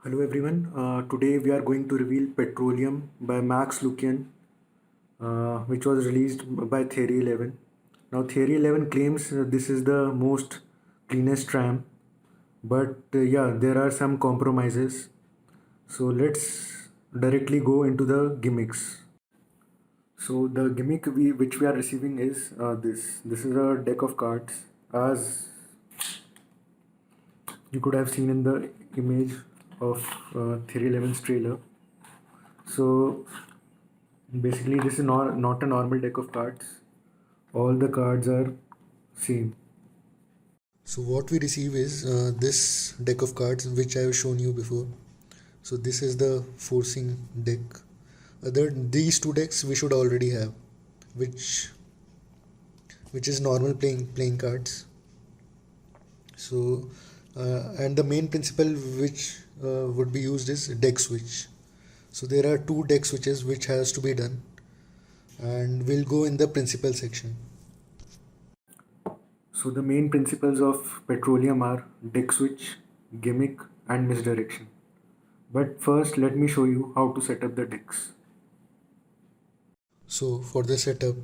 Hello everyone. Today we are going to reveal Petroleum by Max Lukian, which was released by Theory 11. Now Theory 11 claims this is the most cleanest RAM, but yeah, there are some compromises. So let's directly go into the gimmicks. So the gimmick which we are receiving is this. This is a deck of cards, as you could have seen in the image of Theory 11's trailer. So basically, this is not a normal deck of cards. All the cards are same. So what we receive is this deck of cards which I have shown you before. So this is the forcing deck. These two decks we should already have, which is normal playing cards. So and the main principle which would be used is deck switch. So there are two deck switches which has to be done, and we'll go in the principle section. So the main principles of Petroleum are deck switch, gimmick, and misdirection. But first, let me show you how to set up the decks. So for the setup,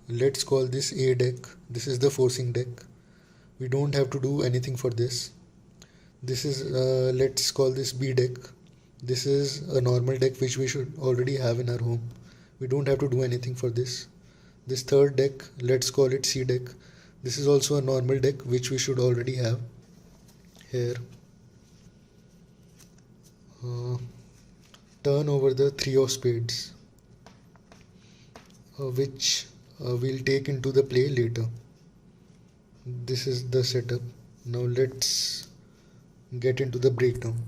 let's call this A deck. This is the forcing deck. We don't have to do anything for this. This is let's call this B deck. This is a normal deck which we should already have in our home. We don't have to do anything for this. This third deck, let's call it C deck. This is also a normal deck which we should already have here. Turn over the three of spades, which we'll take into the play later. This is the setup. Now let's get into the breakdown.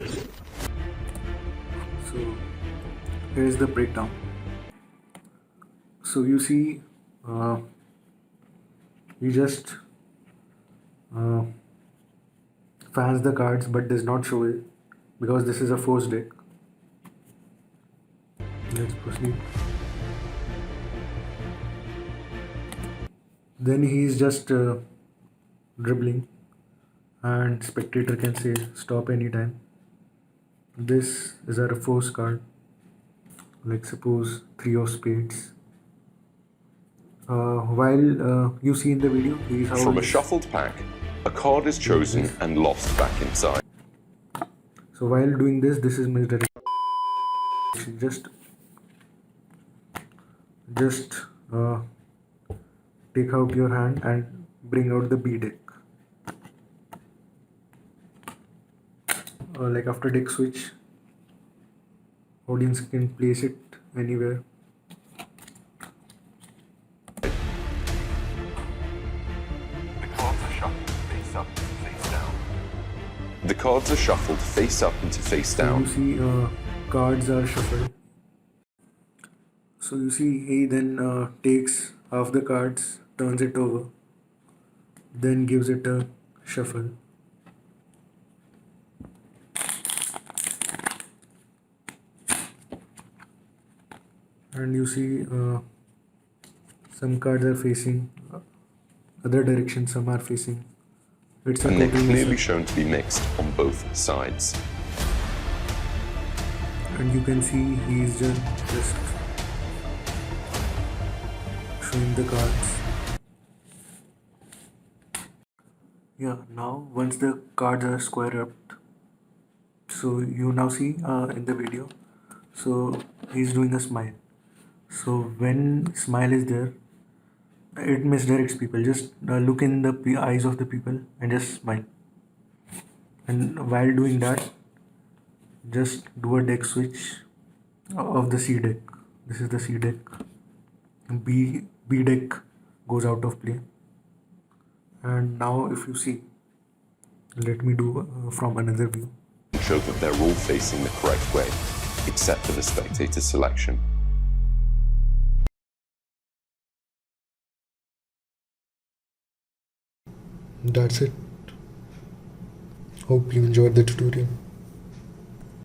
So here is the breakdown. So you see, he just fans the cards but does not show it because this is a forced deck. Let's proceed. Then he is just dribbling, and spectator can say stop anytime. This is a force card, like suppose three of spades. While you see in the video, he is how From a shuffled pack, a card is chosen and lost back inside. So while doing this is misdirection. Just take out your hand and bring out the B deck. Like after deck switch, audience can place it anywhere. The cards are shuffled face up and face down. So you see cards are shuffled. So you see he then takes half the cards, turns it over, then gives it a shuffle. And you see some cards are facing other direction, some are facing. It's and they're clearly shown to be mixed on both sides. And you can see he is just showing the cards. Yeah, now once the cards are square up, so you now see in the video, so he's doing a smile. So when smile is there, it misdirects people. Just look in the eyes of the people and just smile. And while doing that, just do a deck switch of the C deck. This is the C deck. B deck goes out of play. And now if you see, let me do from another view. Show that they're all facing the correct way, except for the spectator selection. That's it. Hope you enjoyed the tutorial.